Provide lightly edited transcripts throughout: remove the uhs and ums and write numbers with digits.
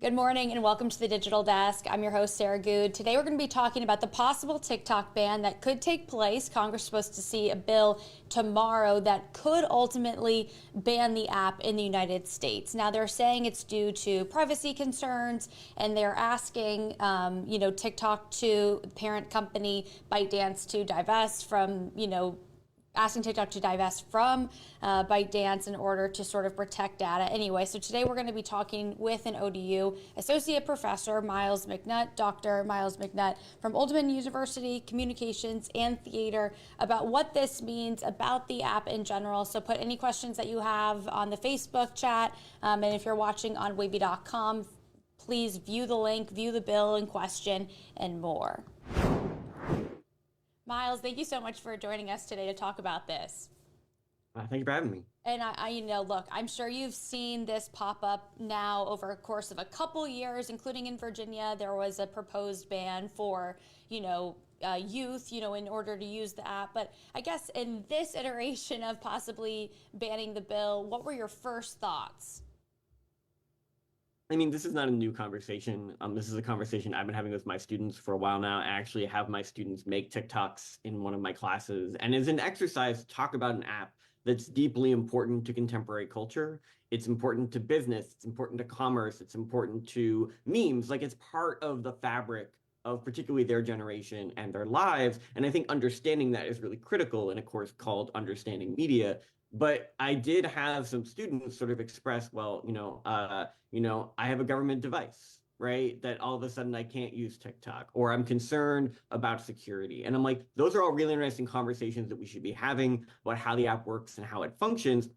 Good morning and welcome to the Digital Desk. I'm your host, Sarah Good. Today we're going to be talking about the possible TikTok ban that could take place. Congress is supposed to see a bill tomorrow that could ultimately ban the app in the United States. Now they're saying it's due to privacy concerns, and they're asking, TikTok, to the parent company ByteDance, to divest from, asking TikTok to divest from ByteDance in order to sort of protect data. Anyway, so today we're going to be talking with an ODU Associate Professor, Miles McNutt, Dr. Miles McNutt from Oldham University, Communications and Theater, about what this means about the app in general. So put any questions that you have on the Facebook chat, and if you're watching on wavy.com, please view the link, view the bill in question, and more. Miles, thank you so much for joining us today to talk about this. Thank you for having me. And look, I'm sure you've seen this pop up now over a course of a couple years, including in Virginia. There was a proposed ban for, youth, in order to use the app. But I guess in this iteration of possibly banning the bill, what were your first thoughts? I mean, this is not a new conversation. This is a conversation I've been having with my students for a while now. I actually have my students make TikToks in one of my classes, and as an exercise to talk about an app that's deeply important to contemporary culture. It's important to business, it's important to commerce, it's important to memes. Like, it's part of the fabric of particularly their generation and their lives. And I think understanding that is really critical in a course called Understanding Media. But I did have some students sort of express, well, I have a government device, right? That all of a sudden I can't use TikTok, or I'm concerned about security. And I'm like, those are all really interesting conversations that we should be having about how the app works and how it functions.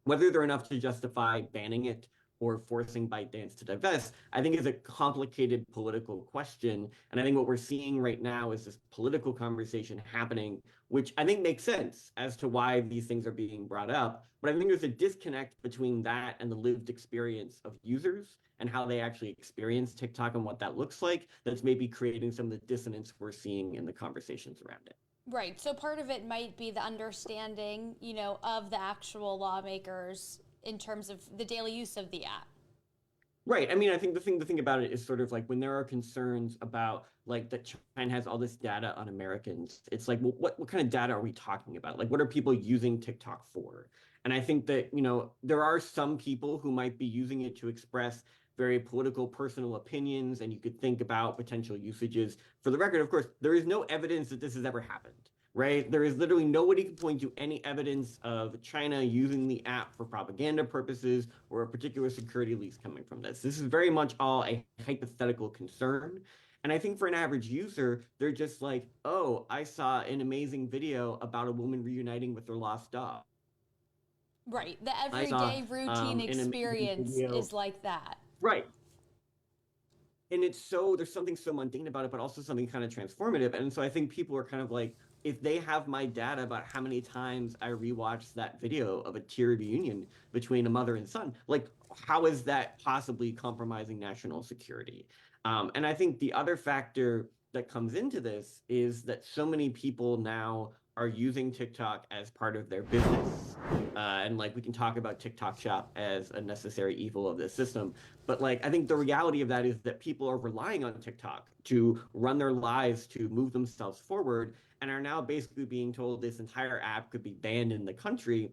Whether they're enough to justify banning it or forcing ByteDance to divest, I think is a complicated political question. And I think what we're seeing right now is this political conversation happening, which I think makes sense as to why these things are being brought up. But I think there's a disconnect between that and the lived experience of users and how they actually experience TikTok and what that looks like, that's maybe creating some of the dissonance we're seeing in the conversations around it. Right. So part of it might be the understanding, of the actual lawmakers in terms of the daily use of the app. Right. I mean, I think the thing about it is sort of like when there are concerns about like that China has all this data on Americans, it's like, well, what kind of data are we talking about? Like, what are people using TikTok for? And I think that, there are some people who might be using it to express very political, personal opinions, and you could think about potential usages. For the record, of course, there is no evidence that this has ever happened. Right? There is literally nobody can point to any evidence of China using the app for propaganda purposes or a particular security leaks coming from this. This is very much all a hypothetical concern. And I think for an average user, they're just like, oh, I saw an amazing video about a woman reuniting with their lost dog. Right. The I saw everyday routine an amazing experience video. is like that. Right. And there's something so mundane about it, but also something kind of transformative. And so I think people are kind of like, if they have my data about how many times I rewatched that video of a tear reunion between a mother and son, like, how is that possibly compromising national security? And I think the other factor that comes into this is that so many people now are using TikTok as part of their business. And like, we can talk about TikTok Shop as a necessary evil of this system. But like, I think the reality of that is that people are relying on TikTok to run their lives, to move themselves forward, and are now basically being told this entire app could be banned in the country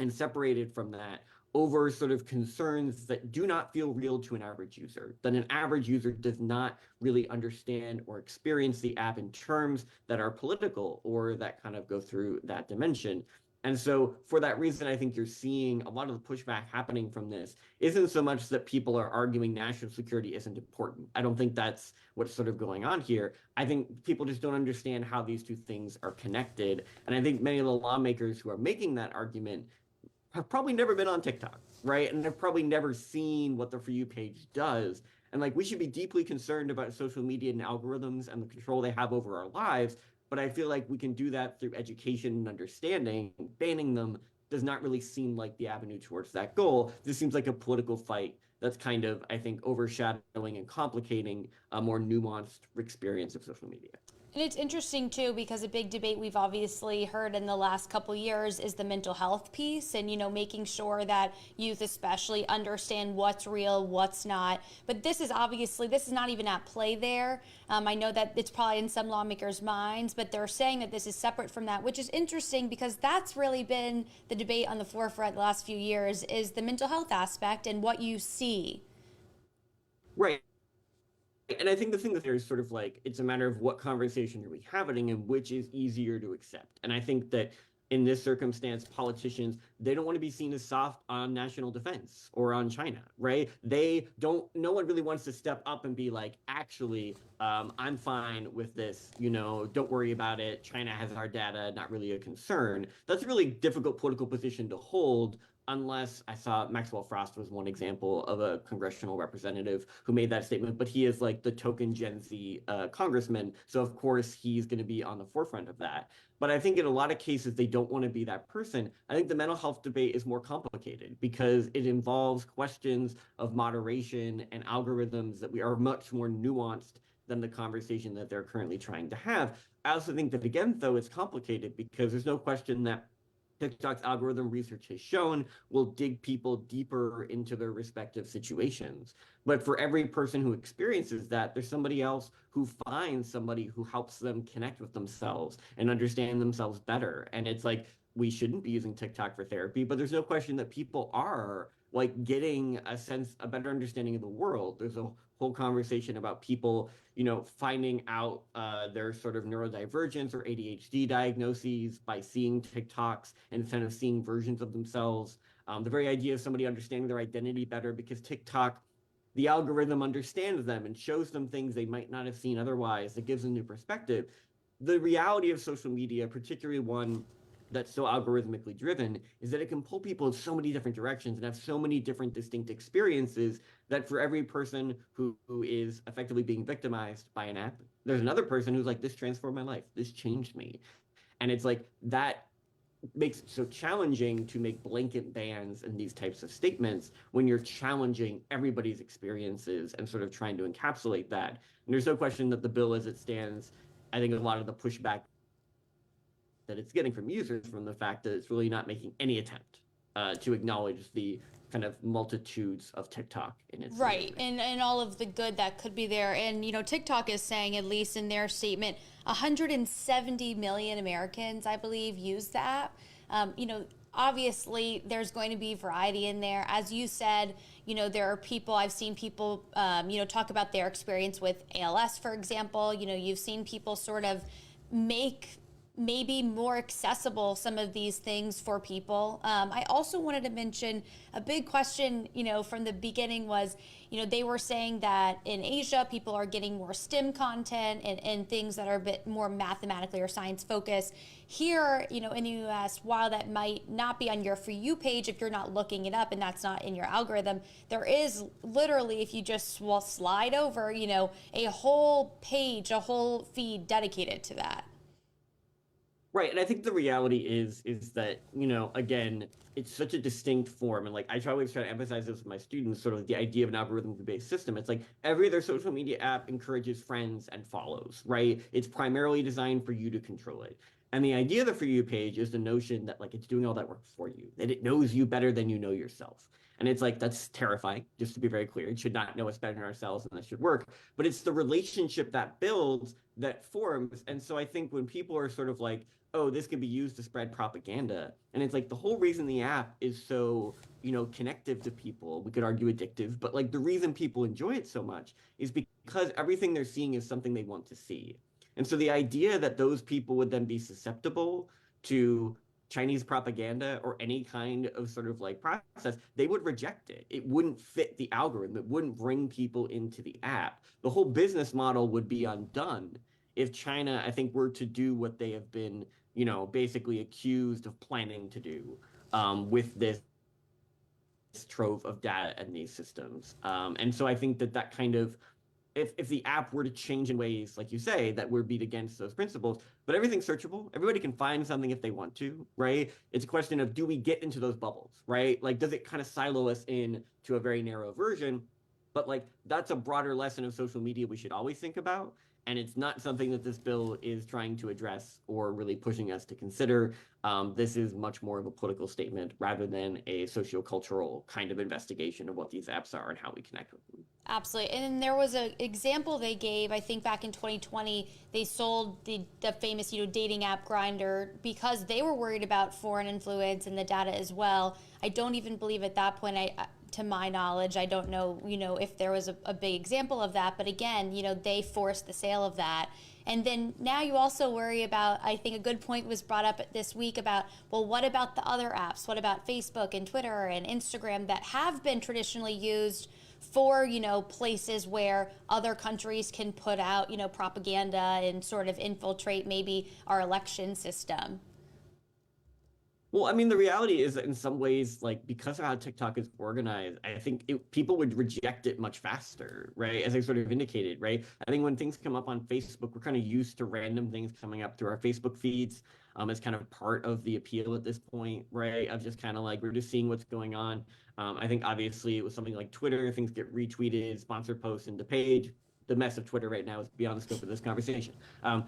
and separated from that over sort of concerns that do not feel real to an average user, that an average user does not really understand or experience the app in terms that are political or that kind of go through that dimension. And so for that reason, I think you're seeing a lot of the pushback happening from this isn't so much that people are arguing national security isn't important. I don't think that's what's sort of going on here. I think people just don't understand how these two things are connected. And I think many of the lawmakers who are making that argument have probably never been on TikTok, right? And have probably never seen what the For You page does. And like, we should be deeply concerned about social media and algorithms and the control they have over our lives. But I feel like we can do that through education and understanding. Banning them does not really seem like the avenue towards that goal. This seems like a political fight that's kind of, I think, overshadowing and complicating a more nuanced experience of social media. And it's interesting too because a big debate we've obviously heard in the last couple years is the mental health piece, and making sure that youth especially understand what's real, what's not. But this is not even at play there. I know that it's probably in some lawmakers' minds, but they're saying that this is separate from that, which is interesting because that's really been the debate on the forefront the last few years is the mental health aspect and what you see. Right. And I think the thing that there is sort of like it's a matter of what conversation are we having and which is easier to accept. And I think that in this circumstance, politicians, they don't want to be seen as soft on national defense or on China, right? They don't, no one really wants to step up and be like, actually, I'm fine with this, don't worry about it. China has our data, not really a concern. That's a really difficult political position to hold unless I saw Maxwell Frost was one example of a congressional representative who made that statement, but he is like the token Gen Z congressman. So of course he's going to be on the forefront of that. But I think in a lot of cases, they don't want to be that person. I think the mental health debate is more complicated because it involves questions of moderation and algorithms that we are much more nuanced than the conversation that they're currently trying to have. I also think that, again, though, it's complicated because there's no question that TikTok's algorithm research has shown will dig people deeper into their respective situations. But for every person who experiences that, there's somebody else who finds somebody who helps them connect with themselves and understand themselves better. And it's like, we shouldn't be using TikTok for therapy, but there's no question that people are like getting a better understanding of the world. There's a whole conversation about people, finding out their sort of neurodivergence or ADHD diagnoses by seeing TikToks and kind of seeing versions of themselves. The very idea of somebody understanding their identity better because TikTok, the algorithm understands them and shows them things they might not have seen otherwise. It gives them new perspective. The reality of social media, particularly one that's so algorithmically driven, is that it can pull people in so many different directions and have so many different distinct experiences that for every person who is effectively being victimized by an app, there's another person who's like, this transformed my life, this changed me. And it's like that makes it so challenging to make blanket bans and these types of statements when you're challenging everybody's experiences and sort of trying to encapsulate that. And there's no question that the bill as it stands, I think a lot of the pushback that it's getting from users from the fact that it's really not making any attempt to acknowledge the kind of multitudes of TikTok in its Right, environment. and all of the good that could be there. And TikTok is saying, at least in their statement, 170 million Americans, I believe, use the app. Obviously, there's going to be variety in there. As you said, there are people, I've seen people, talk about their experience with ALS, for example. You've seen people sort of make maybe more accessible some of these things for people. I also wanted to mention a big question, from the beginning was, they were saying that in Asia, people are getting more STEM content and things that are a bit more mathematically or science focused. Here, in the US, while that might not be on your For You page if you're not looking it up and that's not in your algorithm, there is literally, if you just slide over, a whole page, a whole feed dedicated to that. Right, and I think the reality is that, again, it's such a distinct form. And like I always try to emphasize this with my students, sort of the idea of an algorithm-based system. It's like every other social media app encourages friends and follows, right? It's primarily designed for you to control it. And the idea of the For You page is the notion that like it's doing all that work for you, that it knows you better than you know yourself. And it's like that's terrifying, just to be very clear. It should not know us better than ourselves, and that should work. But it's the relationship that builds that forms. And so I think when people are sort of like, oh, this could be used to spread propaganda. And it's like the whole reason the app is so, connective to people, we could argue addictive, but like the reason people enjoy it so much is because everything they're seeing is something they want to see. And so the idea that those people would then be susceptible to Chinese propaganda or any kind of sort of like process, they would reject it. It wouldn't fit the algorithm. It wouldn't bring people into the app. The whole business model would be undone if China, I think, were to do what they have been, basically accused of planning to do with this trove of data and these systems. And so I think that kind of if the app were to change in ways, like you say, that would beat against those principles, but everything's searchable. Everybody can find something if they want to, right? It's a question of do we get into those bubbles, right? Like, does it kind of silo us in to a very narrow version? But like, that's a broader lesson of social media we should always think about. And it's not something that this bill is trying to address or really pushing us to consider. This is much more of a political statement rather than a sociocultural kind of investigation of what these apps are and how we connect with them. Absolutely. And then there was an example they gave, I think back in 2020, they sold the famous, dating app Grinder because they were worried about foreign influence and the data as well. I don't even believe at that point, to my knowledge, I don't know, if there was a big example of that. But again, they forced the sale of that. And then now you also worry about, I think a good point was brought up this week about, well, what about the other apps? What about Facebook and Twitter and Instagram that have been traditionally used for, places where other countries can put out, propaganda and sort of infiltrate maybe our election system? Well, I mean, the reality is that in some ways, like because of how TikTok is organized, I think people would reject it much faster, right? As I sort of indicated, right? I think when things come up on Facebook, we're kind of used to random things coming up through our Facebook feeds. As kind of part of the appeal at this point, right? Of just kind of like we're just seeing what's going on. I think obviously it was something like Twitter, things get retweeted, sponsored posts into page. The mess of Twitter right now is beyond the scope of this conversation. And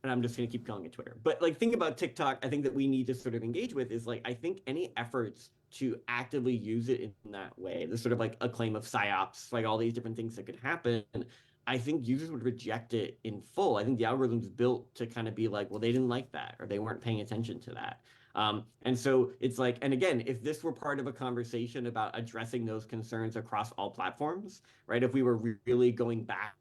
I'm just going to keep calling it Twitter. But like, think about TikTok. I think that we need to sort of engage with is like, I think any efforts to actively use it in that way, there's sort of like a claim of psyops, like all these different things that could happen. I think users would reject it in full. I think the algorithm's built to kind of be like, well, they didn't like that or they weren't paying attention to that. And so it's like, and again, if this were part of a conversation about addressing those concerns across all platforms, right? If we were really going back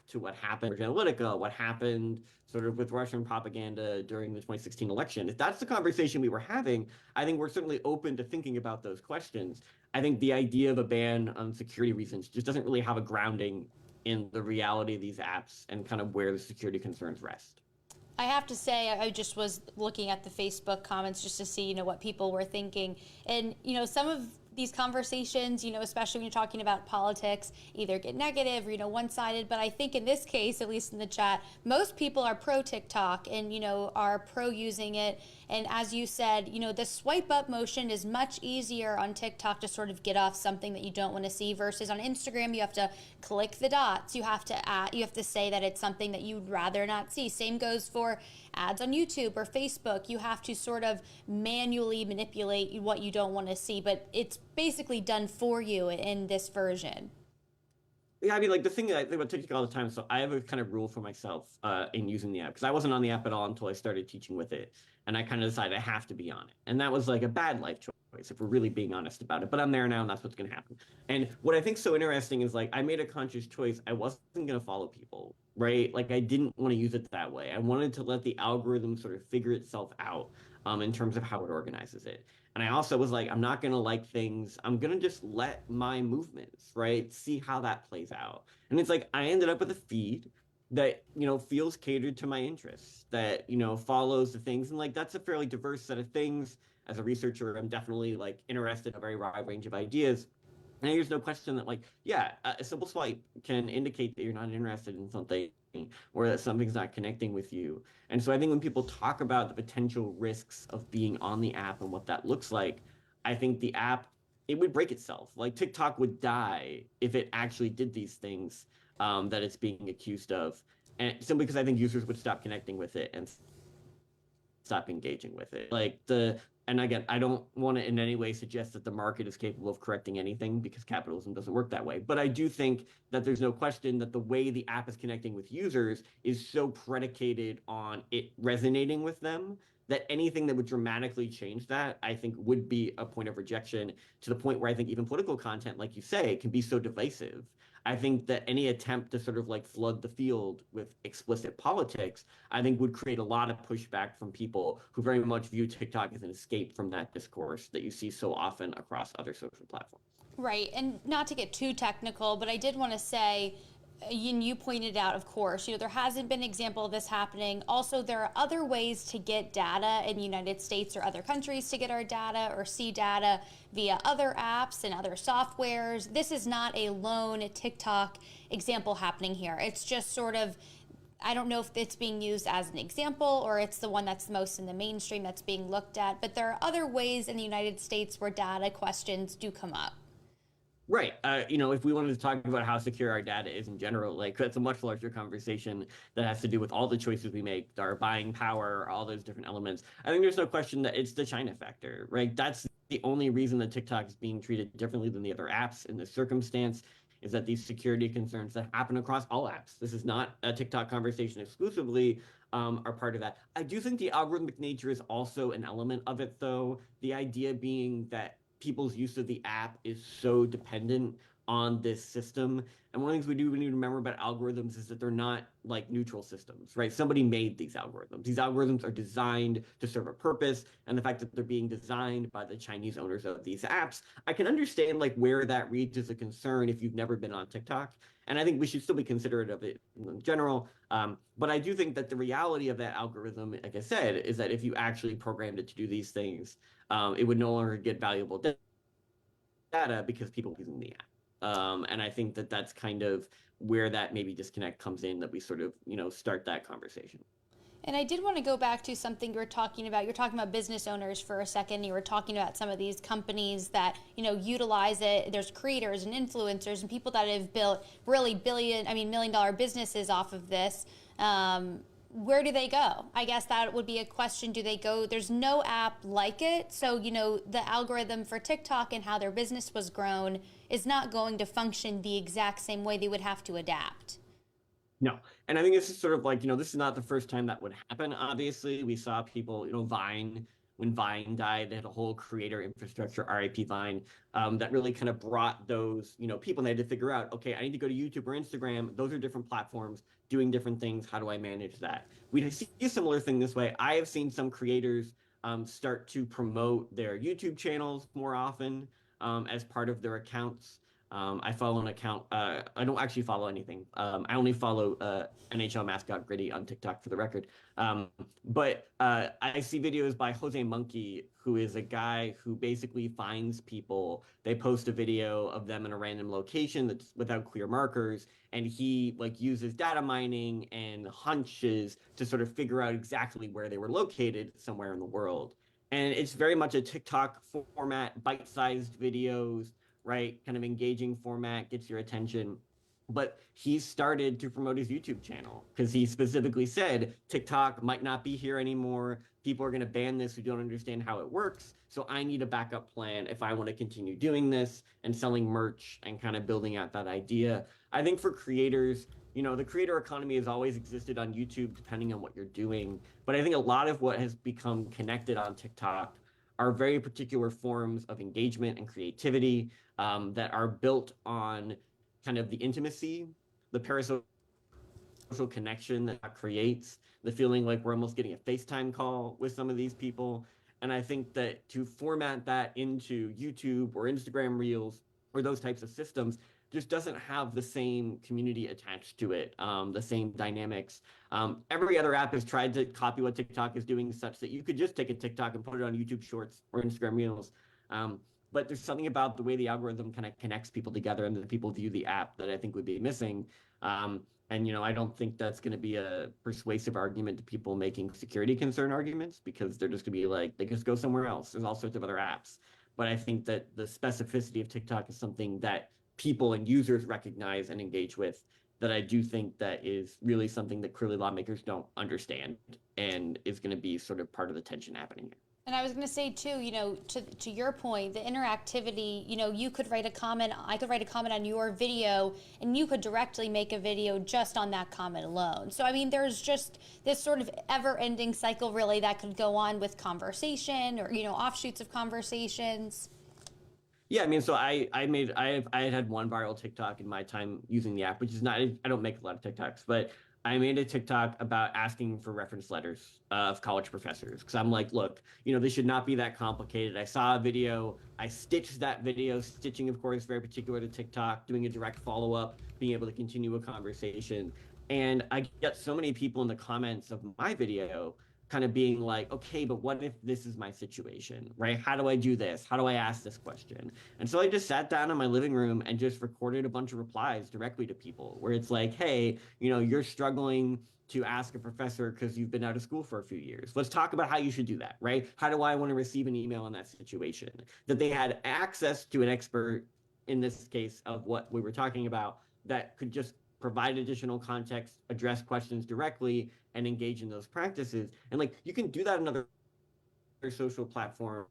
to what happened with Analytica, what happened sort of with Russian propaganda during the 2016 election, if that's the conversation we were having, I think we're certainly open to thinking about those questions. I think the idea of a ban on security reasons just doesn't really have a grounding in the reality of these apps and kind of where the security concerns rest. I have to say, I just was looking at the Facebook comments just to see, what people were thinking. And, some of these conversations, especially when you're talking about politics, either get negative or, one-sided. But I think in this case, at least in the chat, most people are pro TikTok and, are pro using it. And as you said, the swipe up motion is much easier on TikTok to sort of get off something that you don't want to see versus on Instagram, you have to click the dots. You have to say that it's something that you'd rather not see. Same goes for ads on YouTube or Facebook. You have to sort of manually manipulate what you don't want to see, but it's basically done for you in this version. Yeah, I mean, like the thing that I think about TikTok all the time. So I have a kind of rule for myself in using the app because I wasn't on the app at all until I started teaching with it, and I kind of decided I have to be on it, and that was like a bad life choice if we're really being honest about it. But I'm there now, and that's what's going to happen. And what I think so interesting is like I made a conscious choice. I wasn't going to follow people, right? Like I didn't want to use it that way. I wanted to let the algorithm sort of figure itself out in terms of how it organizes it. And I also was like, I'm not going to like things. I'm going to just let my movements, right, see how that plays out. And it's like I ended up with a feed that, feels catered to my interests, that, follows the things. And like that's a fairly diverse set of things. As a researcher, I'm definitely like interested in a very wide range of ideas. And there's no question that, like, yeah, a simple swipe can indicate that you're not interested in something or that something's not connecting with you. And so I think when people talk about the potential risks of being on the app and what that looks like, I think the app, it would break itself. Like TikTok would die if it actually did these things that it's being accused of. And simply because I think users would stop connecting with it and stop engaging with it. And again, I don't want to in any way suggest that the market is capable of correcting anything because capitalism doesn't work that way. But I do think that there's no question that the way the app is connecting with users is so predicated on it resonating with them that anything that would dramatically change that, I think, would be a point of rejection to the point where I think even political content, like you say, can be so divisive. I think that any attempt to sort of like flood the field with explicit politics, I think would create a lot of pushback from people who very much view TikTok as an escape from that discourse that you see so often across other social platforms. Right. And not to get too technical, but I did want to say, and you pointed out, of course, there hasn't been an example of this happening. Also, there are other ways to get data in the United States or other countries to get our data or see data via other apps and other softwares. This is not a lone TikTok example happening here. It's just sort of, I don't know if it's being used as an example or it's the one that's most in the mainstream that's being looked at, but there are other ways in the United States where data questions do come up. Right. If we wanted to talk about how secure our data is in general, like that's a much larger conversation that has to do with all the choices we make, our buying power, all those different elements. I think there's no question that it's the China factor, right? That's the only reason that TikTok is being treated differently than the other apps in this circumstance is that these security concerns that happen across all apps. This is not a TikTok conversation exclusively, are part of that. I do think the algorithmic nature is also an element of it, though. The idea being that people's use of the app is so dependent on this system. And one of the things we need to remember about algorithms is that they're not like neutral systems, right? Somebody made these algorithms. These algorithms are designed to serve a purpose. And the fact that they're being designed by the Chinese owners of these apps, I can understand like where that reads as a concern if you've never been on TikTok. And I think we should still be considerate of it in general. But I do think that the reality of that algorithm, like I said, is that if you actually programmed it to do these things, it would no longer get valuable data because people are using the app. And I think that that's kind of where that maybe disconnect comes in that we sort of, start that conversation. And I did want to go back to something you were talking about. You're talking about business owners for a second. You were talking about some of these companies that, utilize it. There's creators and influencers and people that have built really $1 million businesses off of this. Where do they go? I guess that would be a question. Do they go? There's no app like it. So, the algorithm for TikTok and how their business was grown is not going to function the exact same way. They would have to adapt. No. And I think this is sort of like, this is not the first time that would happen. Obviously, we saw people, Vine, when Vine died, they had a whole creator infrastructure, RIP Vine, that really kind of brought those, people and they had to figure out, okay, I need to go to YouTube or Instagram. Those are different platforms doing different things. How do I manage that? We see a similar thing this way. I have seen some creators start to promote their YouTube channels more often as part of their accounts. I follow an account. I don't actually follow anything. I only follow NHL mascot Gritty on TikTok for the record. But I see videos by Jose Monkey, who is a guy who basically finds people. They post a video of them in a random location that's without clear markers, and he like uses data mining and hunches to sort of figure out exactly where they were located somewhere in the world. And it's very much a TikTok format, bite-sized videos, right? Kind of engaging format, gets your attention. But he started to promote his YouTube channel because he specifically said TikTok might not be here anymore. People are going to ban this who don't understand how it works. So I need a backup plan if I want to continue doing this and selling merch and kind of building out that idea. I think for creators, the creator economy has always existed on YouTube, depending on what you're doing. But I think a lot of what has become connected on TikTok are very particular forms of engagement and creativity that are built on kind of the intimacy, the parasocial connection that creates, the feeling like we're almost getting a FaceTime call with some of these people. And I think that to format that into YouTube or Instagram Reels or those types of systems just doesn't have the same community attached to it, the same dynamics. Every other app has tried to copy what TikTok is doing, such that you could just take a TikTok and put it on YouTube Shorts or Instagram Reels. But there's something about the way the algorithm kind of connects people together and that people view the app that I think would be missing. And I don't think that's going to be a persuasive argument to people making security concern arguments because they're just going to be like, they just go somewhere else. There's all sorts of other apps. But I think that the specificity of TikTok is something that people and users recognize and engage with that I do think that is really something that clearly lawmakers don't understand and is going to be sort of part of the tension happening here. And I was going to say too, to your point, the interactivity, you could write a comment, I could write a comment on your video, and you could directly make a video just on that comment alone. So, I mean, there's just this sort of ever ending cycle, really, that could go on with conversation or, offshoots of conversations. Yeah, I mean, so I had one viral TikTok in my time using the app, which is not I don't make a lot of TikToks, but I made a TikTok about asking for reference letters of college professors because I'm like, look, this should not be that complicated. I saw a video, I stitched that video, stitching, of course, very particular to TikTok, doing a direct follow up, being able to continue a conversation, and I get so many people in the comments of my video kind of being like, okay, but what if this is my situation, right? How do I do this? How do I ask this question? And so I just sat down in my living room and just recorded a bunch of replies directly to people where it's like, hey, you're struggling to ask a professor because you've been out of school for a few years. Let's talk about how you should do that, right? How do I want to receive an email in that situation? That they had access to an expert in this case of what we were talking about, that could just provide additional context, address questions directly, and engage in those practices. And like you can do that in other social platforms.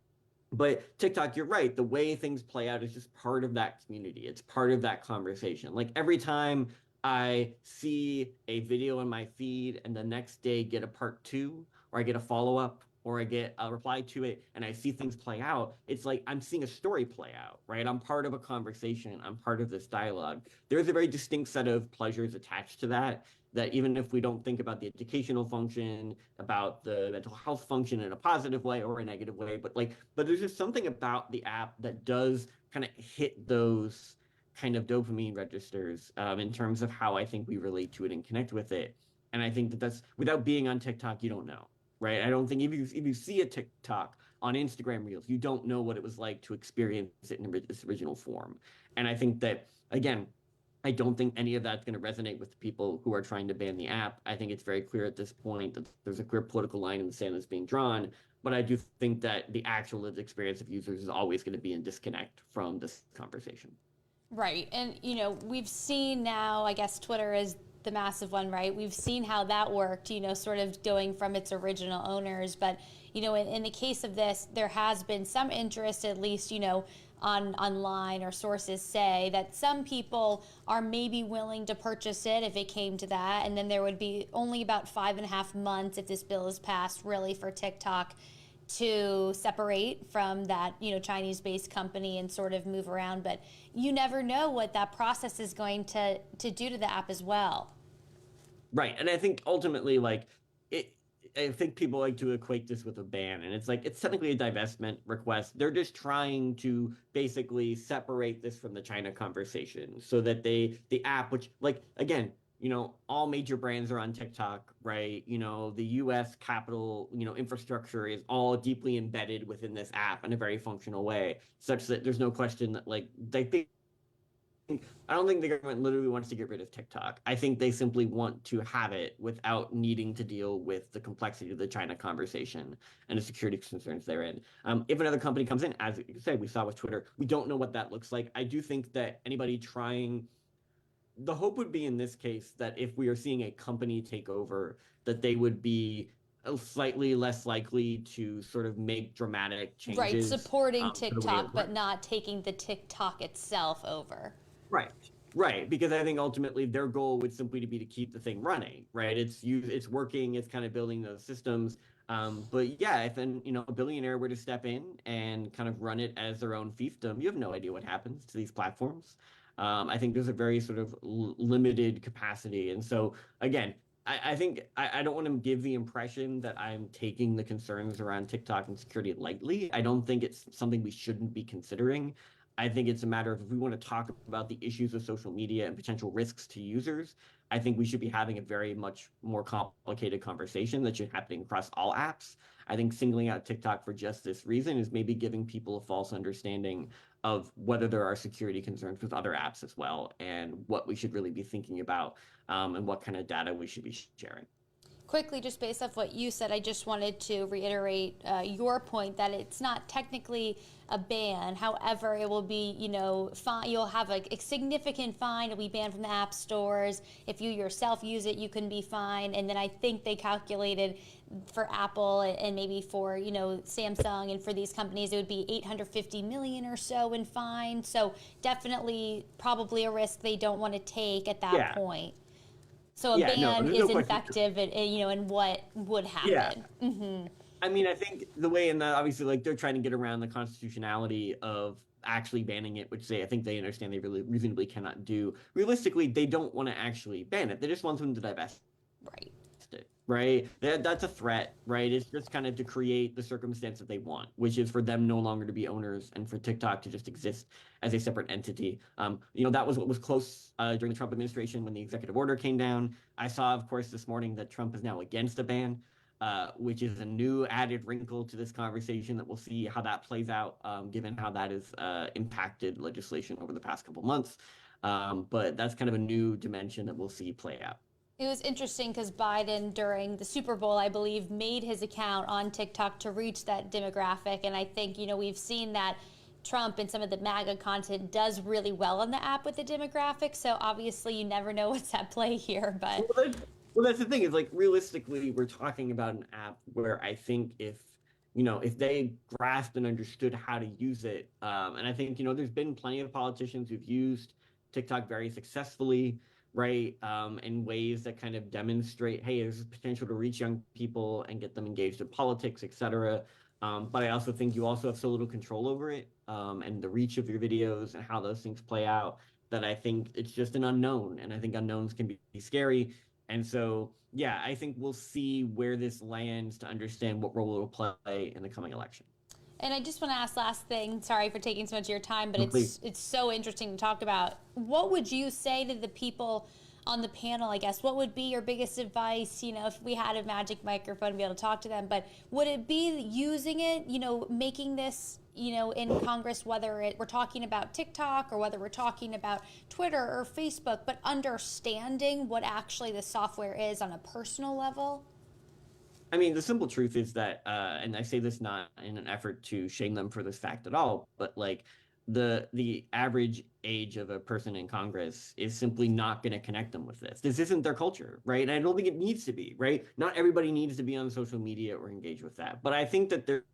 But TikTok, you're right. The way things play out is just part of that community. It's part of that conversation. Like every time I see a video in my feed and the next day get a part two, or I get a follow up, or I get a reply to it, and I see things play out, it's like I'm seeing a story play out, right? I'm part of a conversation. I'm part of this dialogue. There's a very distinct set of pleasures attached to that. That even if we don't think about the educational function, about the mental health function in a positive way or a negative way, but there's just something about the app that does kind of hit those kind of dopamine registers in terms of how I think we relate to it and connect with it. And I think that that's without being on TikTok, you don't know, right? I don't think if you see a TikTok on Instagram Reels, you don't know what it was like to experience it in its original form. And I think that again, I don't think any of that's going to resonate with the people who are trying to ban the app. I think it's very clear at this point that there's a clear political line in the sand that's being drawn. But I do think that the actual lived experience of users is always going to be in disconnect from this conversation. Right. And, we've seen now, I guess Twitter is the massive one, right? We've seen how that worked, sort of going from its original owners. But, in the case of this, there has been some interest, at least, online, or sources say that some people are maybe willing to purchase it if it came to that. And then there would be only about 5.5 months, if this bill is passed, really, for TikTok to separate from that, Chinese-based company and sort of move around. But you never know what that process is going to do to the app as well. Right. And I think ultimately, like, it, I think people like to equate this with a ban, and it's like it's technically a divestment request. They're just trying to basically separate this from the China conversation so that the app, which, like, again, all major brands are on TikTok, right? The US capital, infrastructure is all deeply embedded within this app in a very functional way, such that there's no question that, like, they think I don't think the government literally wants to get rid of TikTok. I think they simply want to have it without needing to deal with the complexity of the China conversation and the security concerns therein. If another company comes in, as you said, we saw with Twitter, we don't know what that looks like. I do think that anybody trying, the hope would be in this case that if we are seeing a company take over, that they would be slightly less likely to sort of make dramatic Right, changes supporting to the way it TikTok, but works. not taking the TikTok itself over. Right. Right, because I think ultimately their goal would simply to be to keep the thing running, right? It's working, it's kind of building those systems. But yeah, if a billionaire were to step in and kind of run it as their own fiefdom, you have no idea what happens to these platforms. I think there's a very sort of limited capacity, and so again, I think I don't want to give the impression that I'm taking the concerns around TikTok and security lightly. I don't think it's something we shouldn't be considering. I think it's a matter of if we want to talk about the issues of social media and potential risks to users, I think we should be having a very much more complicated conversation that should happen across all apps. I think singling out TikTok for just this reason is maybe giving people a false understanding of whether there are security concerns with other apps as well, and what we should really be thinking about, and what kind of data we should be sharing. Quickly, just based off what you said, I just wanted to reiterate your point that it's not technically a ban. However, it will be, you'll have a significant fine. It'll be banned from the app stores. If you yourself use it, you can be fined. And then I think they calculated for Apple and maybe for, Samsung and for these companies, it would be 850 million or so in fines. So definitely probably a risk they don't want to take at that Yeah. point. So a Yeah, no, ban there's is no question. effective, and what would Yeah. happen. Mm-hmm. I mean, I think the way in that obviously, like, they're trying to get around the constitutionality of actually banning it, which I think they understand they really reasonably cannot do. Realistically, they don't want to actually ban it. They just want them to divest Right. it, right? That's a threat, right? It's just kind of to create the circumstance that they want, which is for them no longer to be owners and for TikTok to just exist as a separate entity. That was what was close during the Trump administration when the executive order came down. I saw, of course, this morning that Trump is now against a ban. Which is a new added wrinkle to this conversation that we'll see how that plays out, given how that has impacted legislation over the past couple months. But that's kind of a new dimension that we'll see play out. It was interesting because Biden, during the Super Bowl, I believe, made his account on TikTok to reach that demographic. And I think, we've seen that Trump and some of the MAGA content does really well on the app with the demographic. So obviously, you never know what's at play here. But Well, that's the thing is like realistically, we're talking about an app where I think if they grasped and understood how to use it, and I think there's been plenty of politicians who've used TikTok very successfully, right, in ways that kind of demonstrate, hey, there's potential to reach young people and get them engaged in politics, etc. But I also think you also have so little control over it, and the reach of your videos and how those things play out that I think it's just an unknown, and I think unknowns can be scary. And so, yeah, I think we'll see where this lands to understand what role it will play in the coming election. And I just want to ask last thing. Sorry for taking so much of your time, but No, please. it's so interesting to talk about. What would you say to the people on the panel? I guess what would be your biggest advice? If we had a magic microphone to be able to talk to them, but would it be using it? Making this in Congress, whether we're talking about TikTok or whether we're talking about Twitter or Facebook, but understanding what actually the software is on a personal level? I mean, the simple truth is that, and I say this not in an effort to shame them for this fact at all, but like the average age of a person in Congress is simply not going to connect them with this. This isn't their culture, right? And I don't think it needs to be, right? Not everybody needs to be on social media or engage with that. But I think that there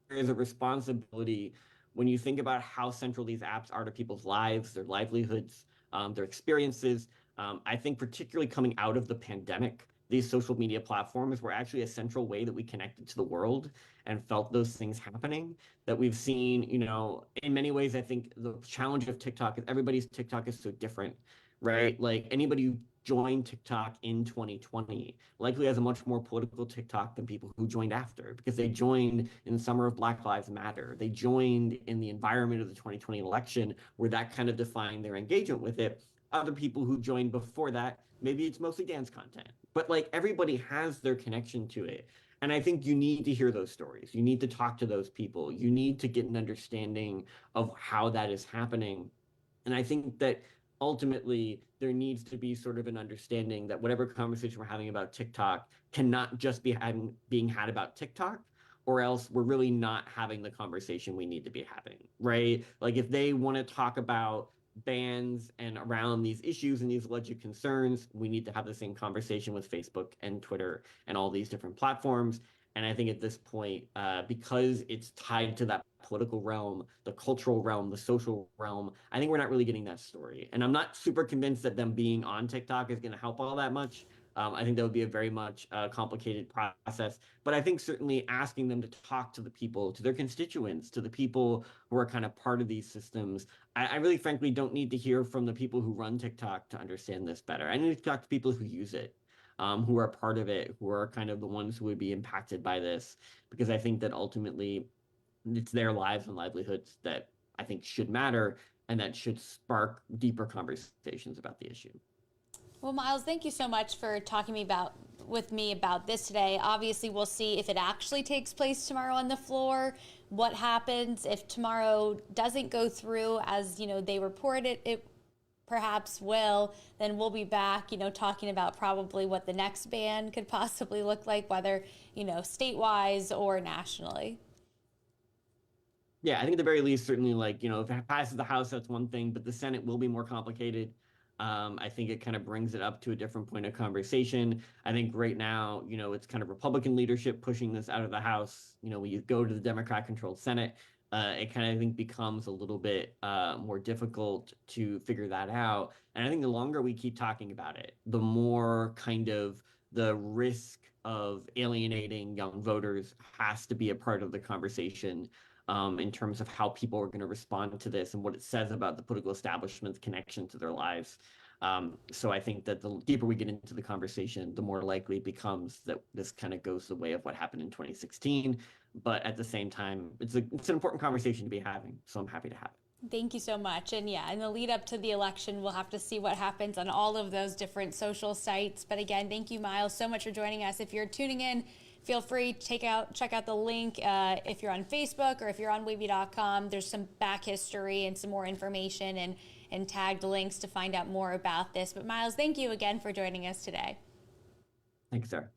is a responsibility when you think about how central these apps are to people's lives, their livelihoods, their experiences. I think particularly coming out of the pandemic, these social media platforms were actually a central way that we connected to the world and felt those things happening that we've seen, in many ways. I think the challenge of TikTok is everybody's TikTok is so different, right? Like anybody who joined TikTok in 2020 likely has a much more political TikTok than people who joined after, because they joined in the summer of Black Lives Matter. They joined in the environment of the 2020 election where that kind of defined their engagement with it. Other people who joined before that, maybe it's mostly dance content, but like everybody has their connection to it. And I think you need to hear those stories. You need to talk to those people. You need to get an understanding of how that is happening. And I think that ultimately there needs to be sort of an understanding that whatever conversation we're having about TikTok cannot just be being had about TikTok, or else we're really not having the conversation we need to be having, right? Like if they want to talk about bans and around these issues and these alleged concerns, we need to have the same conversation with Facebook and Twitter and all these different platforms. And I think at this point, because it's tied to that political realm, the cultural realm, the social realm, I think we're not really getting that story. And I'm not super convinced that them being on TikTok is going to help all that much. I think that would be a very much complicated process. But I think certainly asking them to talk to the people, to their constituents, to the people who are kind of part of these systems. I really, frankly, don't need to hear from the people who run TikTok to understand this better. I need to talk to people who use it, who are part of it, who are kind of the ones who would be impacted by this, because I think that ultimately it's their lives and livelihoods that I think should matter and that should spark deeper conversations about the issue. Well, Miles, thank you so much for talking with me about this today. Obviously, we'll see if it actually takes place tomorrow on the floor. What happens if tomorrow doesn't go through as they report it perhaps will, then we'll be back, talking about probably what the next ban could possibly look like, whether, state-wise or nationally. Yeah, I think at the very least, certainly, like, if it passes the House, that's one thing, but the Senate will be more complicated. I think it kind of brings it up to a different point of conversation. I think right now, it's kind of Republican leadership pushing this out of the House. When you go to the Democrat-controlled Senate, it kind of, I think, becomes a little bit more difficult to figure that out. And I think the longer we keep talking about it, the more kind of the risk of alienating young voters has to be a part of the conversation, in terms of how people are going to respond to this and what it says about the political establishment's connection to their lives. So I think that the deeper we get into the conversation, the more likely it becomes that this kind of goes the way of what happened in 2016. But at the same time, it's an important conversation to be having. So I'm happy to have it. Thank you so much. And yeah, in the lead up to the election, we'll have to see what happens on all of those different social sites. But again, thank you, Miles, so much for joining us. If you're tuning in, feel free to check out the link if you're on Facebook or if you're on Wavy.com. There's some back history and some more information and tagged links to find out more about this. But Miles, thank you again for joining us today. Thanks, Sarah.